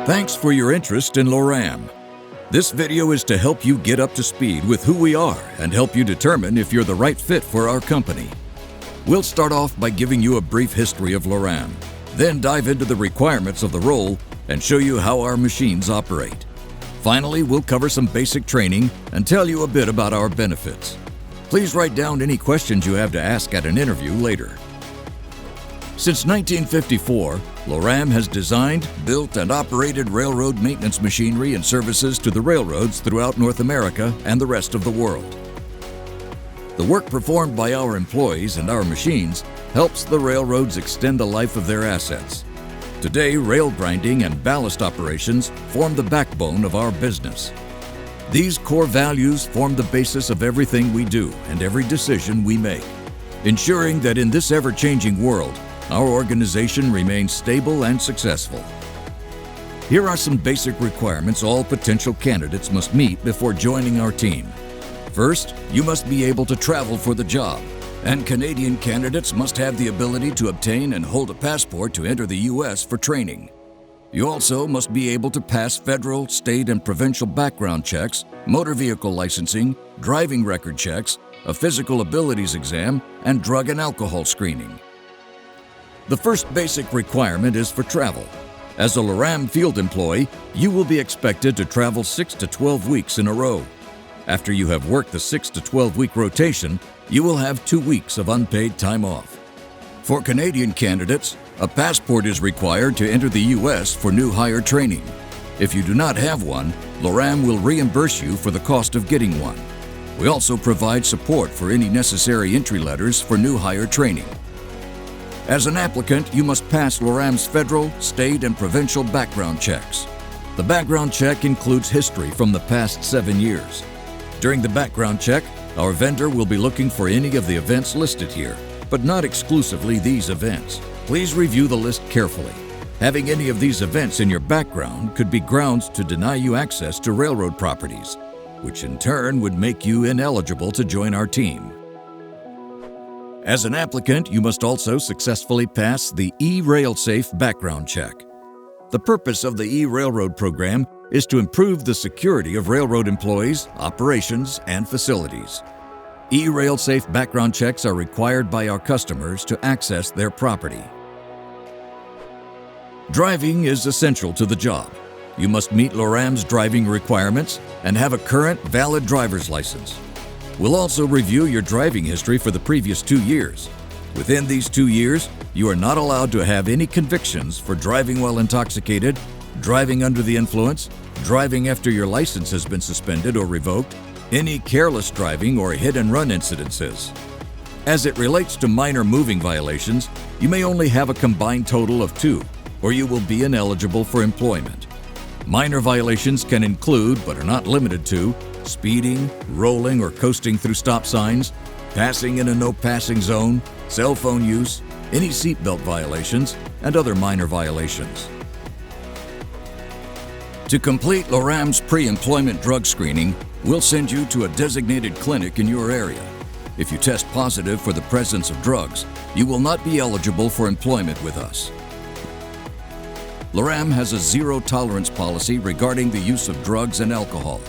Thanks for your interest in Loram. This video is to help you get up to speed with who we are and help you determine if you're the right fit for our company. We'll start off by giving you a brief history of Loram, then dive into the requirements of the role and show you how our machines operate. Finally, we'll cover some basic training and tell you a bit about our benefits. Please write down any questions you have to ask at an interview later. Since 1954, Loram has designed, built, and operated railroad maintenance machinery and services to the railroads throughout North America and the rest of the world. The work performed by our employees and our machines helps the railroads extend the life of their assets. Today, rail grinding and ballast operations form the backbone of our business. These core values form the basis of everything we do and every decision we make, ensuring that in this ever-changing world, our organization remains stable and successful. Here are some basic requirements all potential candidates must meet before joining our team. First, you must be able to travel for the job, and Canadian candidates must have the ability to obtain and hold a passport to enter the U.S. for training. You also must be able to pass federal, state, and provincial background checks, motor vehicle licensing, driving record checks, a physical abilities exam, and drug and alcohol screening. The first basic requirement is for travel. As a Loram field employee, you will be expected to travel 6 to 12 weeks in a row. After you have worked the 6 to 12-week rotation, you will have 2 weeks of unpaid time off. For Canadian candidates, a passport is required to enter the U.S. for new hire training. If you do not have one, Loram will reimburse you for the cost of getting one. We also provide support for any necessary entry letters for new hire training. As an applicant, you must pass Loram's federal, state, and provincial background checks. The background check includes history from the past 7 years. During the background check, our vendor will be looking for any of the events listed here, but not exclusively these events. Please review the list carefully. Having any of these events in your background could be grounds to deny you access to railroad properties, which in turn would make you ineligible to join our team. As an applicant, you must also successfully pass the E-RailSafe background check. The purpose of the E-Railroad program is to improve the security of railroad employees, operations, and facilities. E-RailSafe background checks are required by our customers to access their property. Driving is essential to the job. You must meet Loram's driving requirements and have a current, valid driver's license. We'll also review your driving history for the previous 2 years. Within these 2 years, you are not allowed to have any convictions for driving while intoxicated, driving under the influence, driving after your license has been suspended or revoked, any careless driving or hit-and-run incidences. As it relates to minor moving violations, you may only have a combined total of 2, or you will be ineligible for employment. Minor violations can include, but are not limited to, speeding, rolling or coasting through stop signs, passing in a no-passing zone, cell phone use, any seatbelt violations, and other minor violations. To complete Loram's pre-employment drug screening, we'll send you to a designated clinic in your area. If you test positive for the presence of drugs, you will not be eligible for employment with us. Loram has a zero-tolerance policy regarding the use of drugs and alcohol.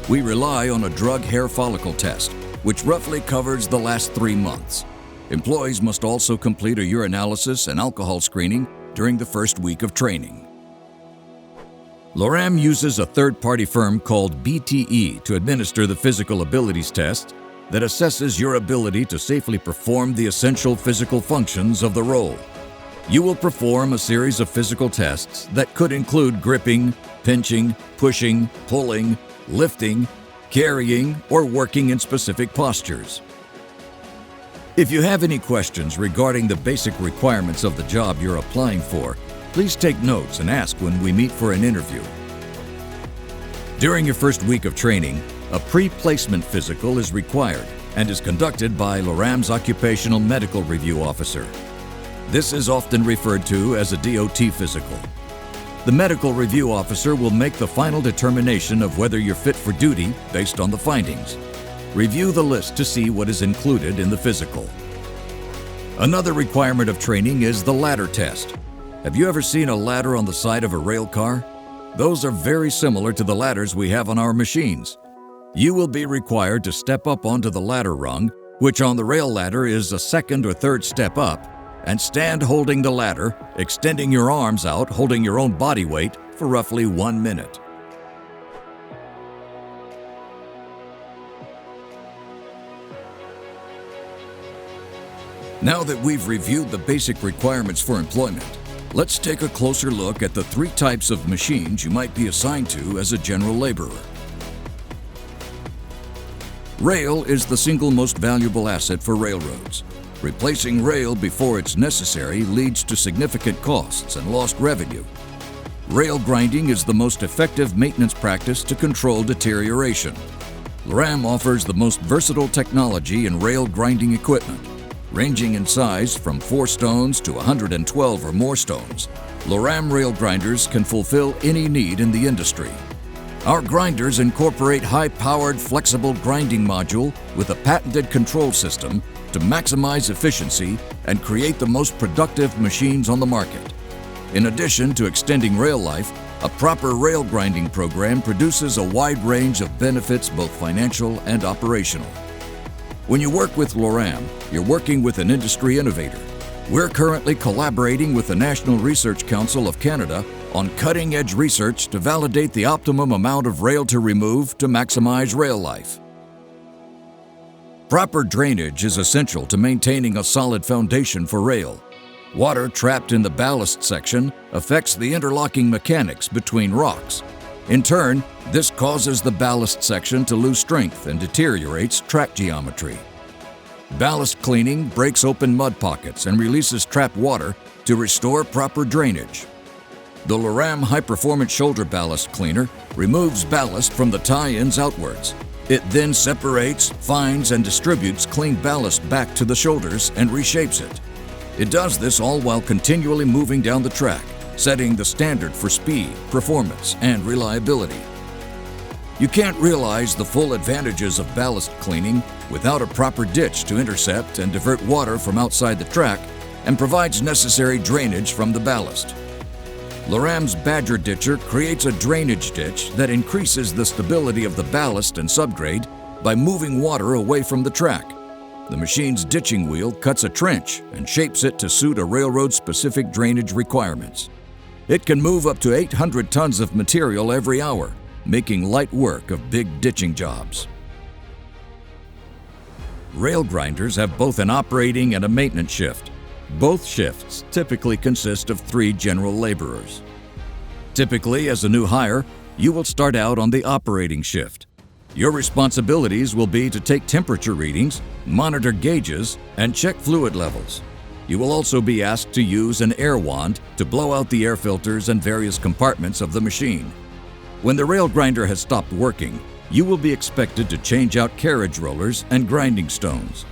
We rely on a drug hair follicle test, which roughly covers the last 3 months. Employees must also complete a urinalysis and alcohol screening during the first week of training. Loram uses a third-party firm called BTE to administer the physical abilities test that assesses your ability to safely perform the essential physical functions of the role. You will perform a series of physical tests that could include gripping, pinching, pushing, pulling, lifting, carrying, or working in specific postures. If you have any questions regarding the basic requirements of the job you're applying for, please take notes and ask when we meet for an interview. During your first week of training, a pre-placement physical is required and is conducted by Loram's Occupational Medical Review Officer. This is often referred to as a DOT physical. The medical review officer will make the final determination of whether you're fit for duty based on the findings. Review the list to see what is included in the physical. Another requirement of training is the ladder test. Have you ever seen a ladder on the side of a rail car? Those are very similar to the ladders we have on our machines. You will be required to step up onto the ladder rung, which on the rail ladder is a second or third step up, and stand holding the ladder, extending your arms out, holding your own body weight for roughly 1 minute. Now that we've reviewed the basic requirements for employment, let's take a closer look at the 3 types of machines you might be assigned to as a general laborer. Rail is the single most valuable asset for railroads. Replacing rail before it's necessary leads to significant costs and lost revenue. Rail grinding is the most effective maintenance practice to control deterioration. Loram offers the most versatile technology in rail grinding equipment. Ranging in size from 4 stones to 112 or more stones, Loram rail grinders can fulfill any need in the industry. Our grinders incorporate high-powered, flexible grinding module with a patented control system to maximize efficiency and create the most productive machines on the market. In addition to extending rail life, a proper rail grinding program produces a wide range of benefits, both financial and operational. When you work with Loram, you're working with an industry innovator. We're currently collaborating with the National Research Council of Canada on cutting-edge research to validate the optimum amount of rail to remove to maximize rail life. Proper drainage is essential to maintaining a solid foundation for rail. Water trapped in the ballast section affects the interlocking mechanics between rocks. In turn, this causes the ballast section to lose strength and deteriorates track geometry. Ballast cleaning breaks open mud pockets and releases trapped water to restore proper drainage. The Loram high-performance shoulder ballast cleaner removes ballast from the tie-ins outwards. It then separates, finds, and distributes clean ballast back to the shoulders and reshapes it. It does this all while continually moving down the track, setting the standard for speed, performance, and reliability. You can't realize the full advantages of ballast cleaning without a proper ditch to intercept and divert water from outside the track and provides necessary drainage from the ballast. Loram's Badger Ditcher creates a drainage ditch that increases the stability of the ballast and subgrade by moving water away from the track. The machine's ditching wheel cuts a trench and shapes it to suit a railroad-specific drainage requirements. It can move up to 800 tons of material every hour, making light work of big ditching jobs. Rail grinders have both an operating and a maintenance shift. Both shifts typically consist of 3 general laborers. Typically, as a new hire, you will start out on the operating shift. Your responsibilities will be to take temperature readings, monitor gauges, and check fluid levels. You will also be asked to use an air wand to blow out the air filters and various compartments of the machine. When the rail grinder has stopped working, you will be expected to change out carriage rollers and grinding stones.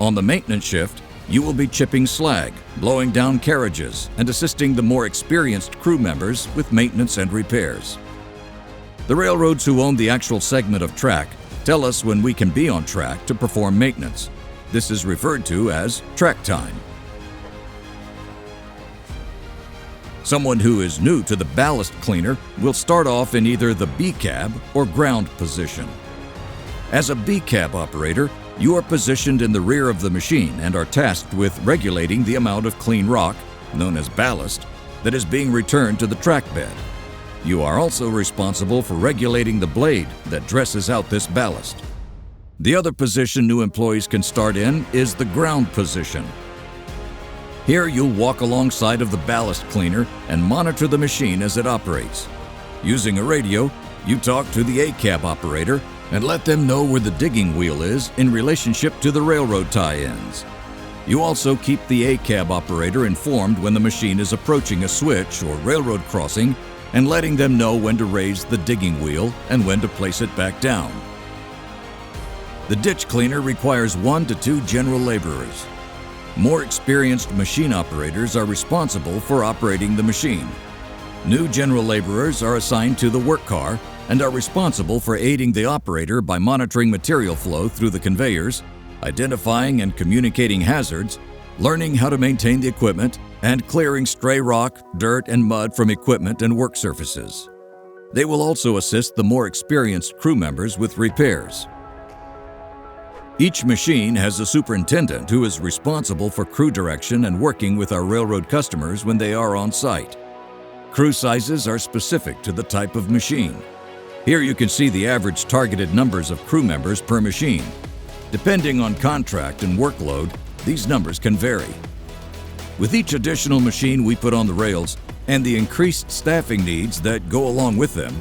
On the maintenance shift, you will be chipping slag, blowing down carriages, and assisting the more experienced crew members with maintenance and repairs. The railroads who own the actual segment of track tell us when we can be on track to perform maintenance. This is referred to as track time. Someone who is new to the ballast cleaner will start off in either the B-cab or ground position. As a B-cab operator, you are positioned in the rear of the machine and are tasked with regulating the amount of clean rock, known as ballast, that is being returned to the track bed. You are also responsible for regulating the blade that dresses out this ballast. The other position new employees can start in is the ground position. Here you'll walk alongside of the ballast cleaner and monitor the machine as it operates. Using a radio, you talk to the A-cab operator and let them know where the digging wheel is in relationship to the railroad tie-ins. You also keep the A-cab operator informed when the machine is approaching a switch or railroad crossing and letting them know when to raise the digging wheel and when to place it back down. The ditch cleaner requires 1 to 2 general laborers. More experienced machine operators are responsible for operating the machine. New general laborers are assigned to the work car and are responsible for aiding the operator by monitoring material flow through the conveyors, identifying and communicating hazards, learning how to maintain the equipment, and clearing stray rock, dirt, and mud from equipment and work surfaces. They will also assist the more experienced crew members with repairs. Each machine has a superintendent who is responsible for crew direction and working with our railroad customers when they are on site. Crew sizes are specific to the type of machine. Here you can see the average targeted numbers of crew members per machine. Depending on contract and workload, these numbers can vary. With each additional machine we put on the rails and the increased staffing needs that go along with them,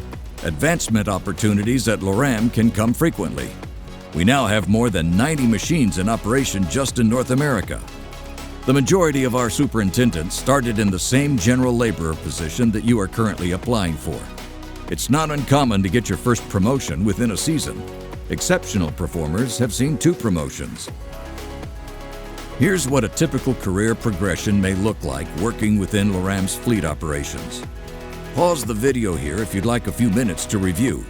advancement opportunities at Loram can come frequently. We now have more than 90 machines in operation just in North America. The majority of our superintendents started in the same general laborer position that you are currently applying for. It's not uncommon to get your first promotion within a season. Exceptional performers have seen 2 promotions. Here's what a typical career progression may look like working within Loram's fleet operations. Pause the video here if you'd like a few minutes to review.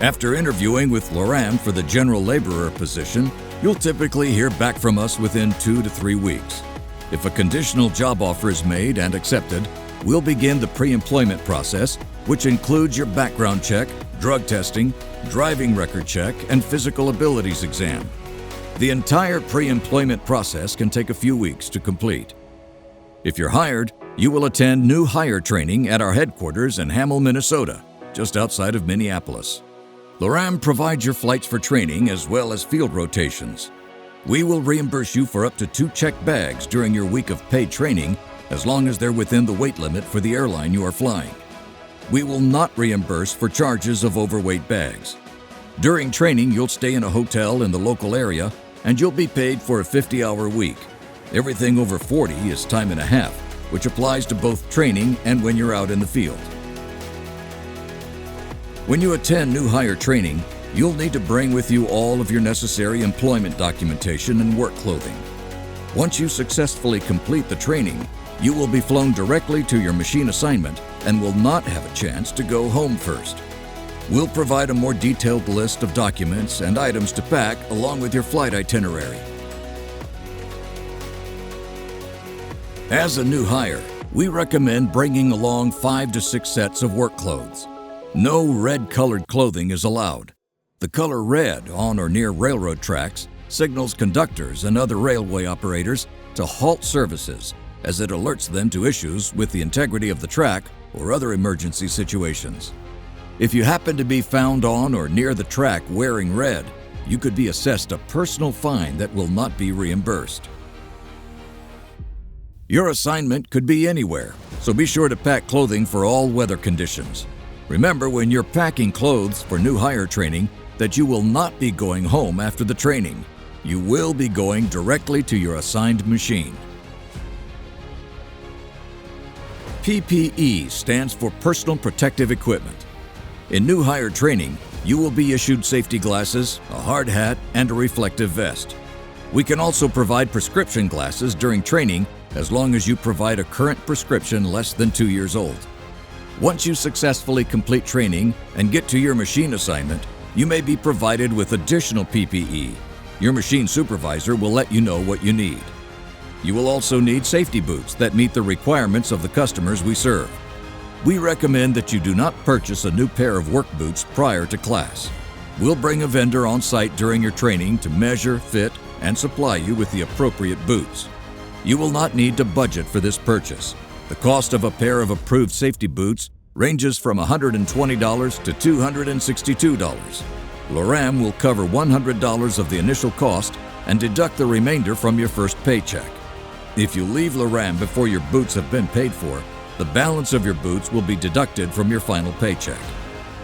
After interviewing with Loram for the general laborer position, you'll typically hear back from us within 2 to 3 weeks. If a conditional job offer is made and accepted, we'll begin the pre-employment process, which includes your background check, drug testing, driving record check, and physical abilities exam. The entire pre-employment process can take a few weeks to complete. If you're hired, you will attend new hire training at our headquarters in Hamel, Minnesota, just outside of Minneapolis. Loram provides your flights for training as well as field rotations. We will reimburse you for up to 2 checked bags during your week of paid training as long as they're within the weight limit for the airline you are flying. We will not reimburse for charges of overweight bags. During training, you'll stay in a hotel in the local area and you'll be paid for a 50-hour week. Everything over 40 is time and a half, which applies to both training and when you're out in the field. When you attend new hire training, you'll need to bring with you all of your necessary employment documentation and work clothing. Once you successfully complete the training, you will be flown directly to your machine assignment and will not have a chance to go home first. We'll provide a more detailed list of documents and items to pack along with your flight itinerary. As a new hire, we recommend bringing along 5 to 6 sets of work clothes. No red-colored clothing is allowed. The color red on or near railroad tracks signals conductors and other railway operators to halt services as it alerts them to issues with the integrity of the track or other emergency situations. If you happen to be found on or near the track wearing red, you could be assessed a personal fine that will not be reimbursed. Your assignment could be anywhere, so be sure to pack clothing for all weather conditions. Remember when you're packing clothes for new hire training that you will not be going home after the training. You will be going directly to your assigned machine. PPE stands for Personal Protective Equipment. In new hire training, you will be issued safety glasses, a hard hat, and a reflective vest. We can also provide prescription glasses during training as long as you provide a current prescription less than 2 years old. Once you successfully complete training and get to your machine assignment, you may be provided with additional PPE. Your machine supervisor will let you know what you need. You will also need safety boots that meet the requirements of the customers we serve. We recommend that you do not purchase a new pair of work boots prior to class. We'll bring a vendor on site during your training to measure, fit, and supply you with the appropriate boots. You will not need to budget for this purchase. The cost of a pair of approved safety boots ranges from $120 to $262. Loram will cover $100 of the initial cost and deduct the remainder from your first paycheck. If you leave Loram before your boots have been paid for, the balance of your boots will be deducted from your final paycheck.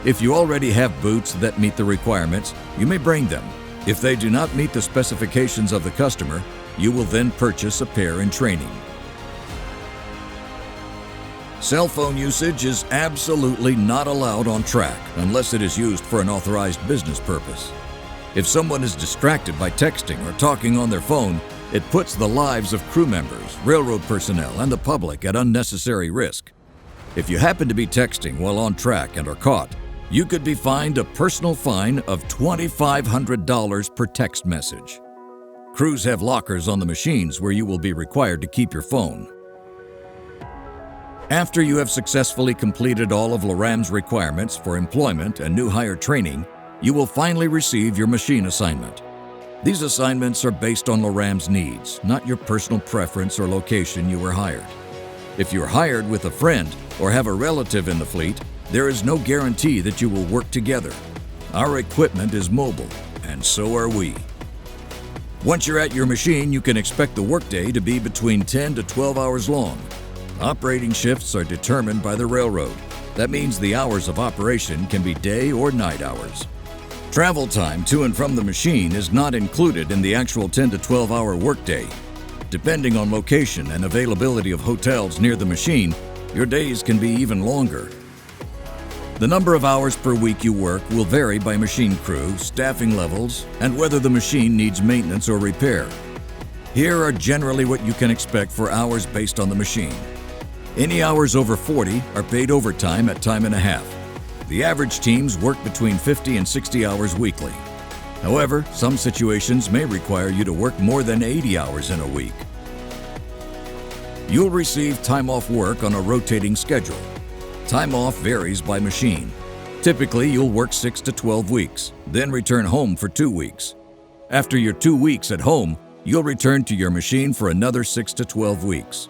If you already have boots that meet the requirements, you may bring them. If they do not meet the specifications of the customer, you will then purchase a pair in training. Cell phone usage is absolutely not allowed on track unless it is used for an authorized business purpose. If someone is distracted by texting or talking on their phone, it puts the lives of crew members, railroad personnel, and the public at unnecessary risk. If you happen to be texting while on track and are caught, you could be fined a personal fine of $2,500 per text message. Crews have lockers on the machines where you will be required to keep your phone. After you have successfully completed all of Loram's requirements for employment and new hire training, you will finally receive your machine assignment. These assignments are based on Loram's needs, not your personal preference or location you were hired. If you're hired with a friend or have a relative in the fleet, there is no guarantee that you will work together. Our equipment is mobile, and so are we. Once you're at your machine, you can expect the workday to be between 10 to 12 hours long. Operating shifts are determined by the railroad. That means the hours of operation can be day or night hours. Travel time to and from the machine is not included in the actual 10 to 12 hour workday. Depending on location and availability of hotels near the machine, your days can be even longer. The number of hours per week you work will vary by machine crew, staffing levels, and whether the machine needs maintenance or repair. Here are generally what you can expect for hours based on the machine. Any hours over 40 are paid overtime at time and a half. The average teams work between 50 and 60 hours weekly. However, some situations may require you to work more than 80 hours in a week. You'll receive time off work on a rotating schedule. Time off varies by machine. Typically, you'll work 6 to 12 weeks, then return home for 2 weeks. After your 2 weeks at home, you'll return to your machine for another 6 to 12 weeks.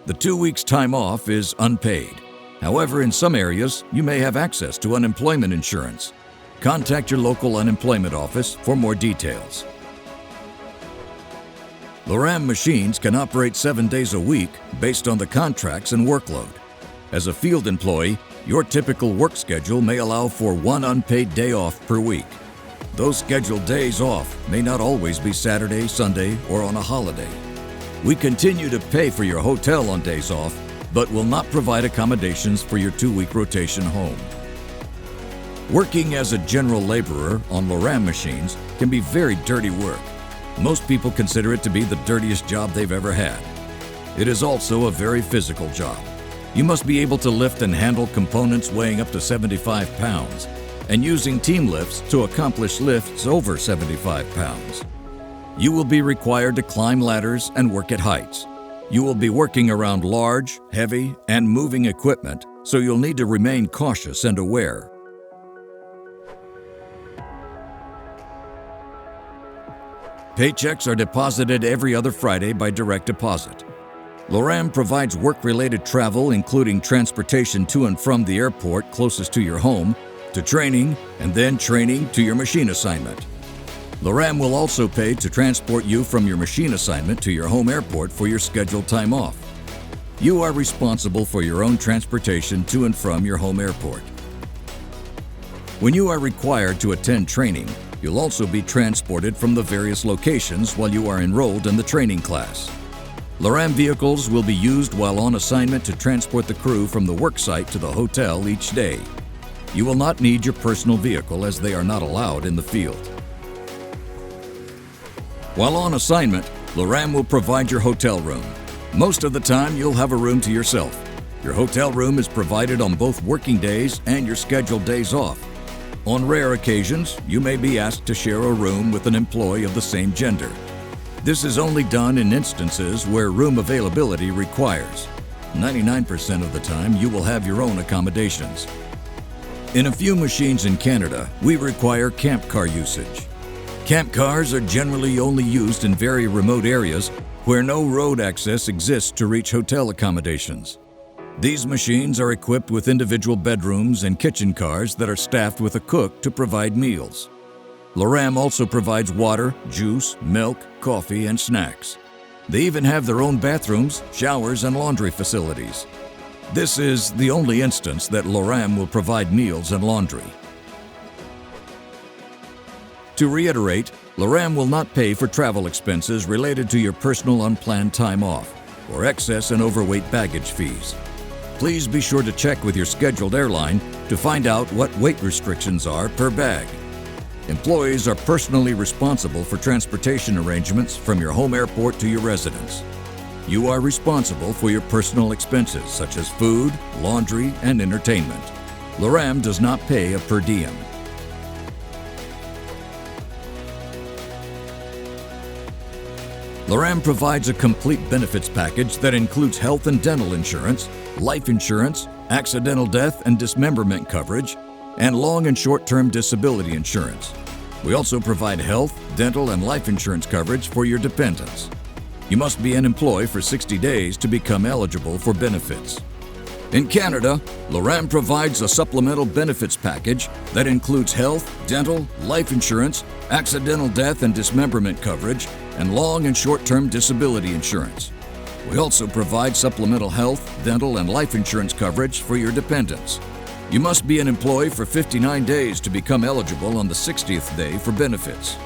The 2 weeks time off is unpaid. However, in some areas, you may have access to unemployment insurance. Contact your local unemployment office for more details. Loram machines can operate 7 days a week based on the contracts and workload. As a field employee, your typical work schedule may allow for 1 unpaid day off per week. Those scheduled days off may not always be Saturday, Sunday, or on a holiday. We continue to pay for your hotel on days off, but will not provide accommodations for your 2-week rotation home. Working as a general laborer on Loram machines can be very dirty work. Most people consider it to be the dirtiest job they've ever had. It is also a very physical job. You must be able to lift and handle components weighing up to 75 pounds and using team lifts to accomplish lifts over 75 pounds. You will be required to climb ladders and work at heights. You will be working around large, heavy, and moving equipment, so you'll need to remain cautious and aware. Paychecks are deposited every other Friday by direct deposit. Loram provides work-related travel, including transportation to and from the airport closest to your home, to training, and then training to your machine assignment. Loram will also pay to transport you from your machine assignment to your home airport for your scheduled time off. You are responsible for your own transportation to and from your home airport. When you are required to attend training, you'll also be transported from the various locations while you are enrolled in the training class. Loram vehicles will be used while on assignment to transport the crew from the work site to the hotel each day. You will not need your personal vehicle as they are not allowed in the field. While on assignment, Loram will provide your hotel room. Most of the time, you'll have a room to yourself. Your hotel room is provided on both working days and your scheduled days off. On rare occasions, you may be asked to share a room with an employee of the same gender. This is only done in instances where room availability requires. 99% of the time, you will have your own accommodations. In a few machines in Canada, we require camp car usage. Camp cars are generally only used in very remote areas where no road access exists to reach hotel accommodations. These machines are equipped with individual bedrooms and kitchen cars that are staffed with a cook to provide meals. Loram also provides water, juice, milk, coffee, and snacks. They even have their own bathrooms, showers, and laundry facilities. This is the only instance that Loram will provide meals and laundry. To reiterate, Loram will not pay for travel expenses related to your personal unplanned time off or excess and overweight baggage fees. Please be sure to check with your scheduled airline to find out what weight restrictions are per bag. Employees are personally responsible for transportation arrangements from your home airport to your residence. You are responsible for your personal expenses such as food, laundry, and entertainment. Loram does not pay a per diem. Loram provides a complete benefits package that includes health and dental insurance, life insurance, accidental death and dismemberment coverage, and long and short-term disability insurance. We also provide health, dental, and life insurance coverage for your dependents. You must be an employee for 60 days to become eligible for benefits. In Canada, Loram provides a supplemental benefits package that includes health, dental, life insurance, accidental death and dismemberment coverage, and long and short-term disability insurance. We also provide supplemental health, dental, and life insurance coverage for your dependents. You must be an employee for 59 days to become eligible on the 60th day for benefits.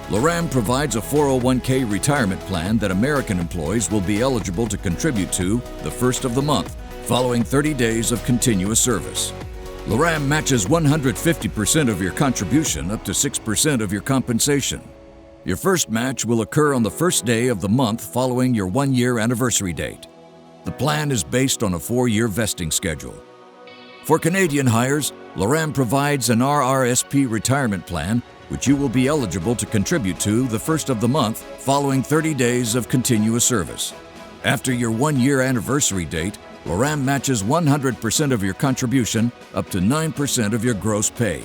Loram provides a 401k retirement plan that American employees will be eligible to contribute to the first of the month, following 30 days of continuous service. Loram matches 150% of your contribution up to 6% of your compensation. Your first match will occur on the first day of the month following your 1-year anniversary date. The plan is based on a 4-year vesting schedule. For Canadian hires, Loram provides an RRSP retirement plan which you will be eligible to contribute to the first of the month following 30 days of continuous service. After your 1-year anniversary date, Loram matches 100% of your contribution up to 9% of your gross pay.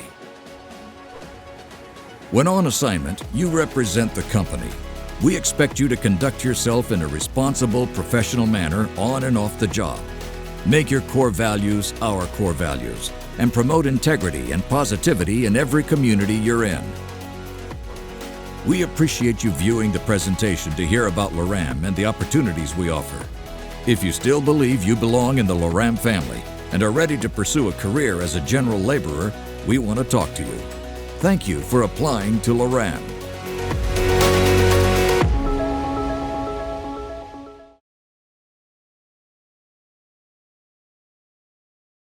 When on assignment, you represent the company. We expect you to conduct yourself in a responsible, professional manner on and off the job. Make your core values our core values, and promote integrity and positivity in every community you're in. We appreciate you viewing the presentation to hear about Loram and the opportunities we offer. If you still believe you belong in the Loram family and are ready to pursue a career as a general laborer, we want to talk to you. Thank you for applying to Loram.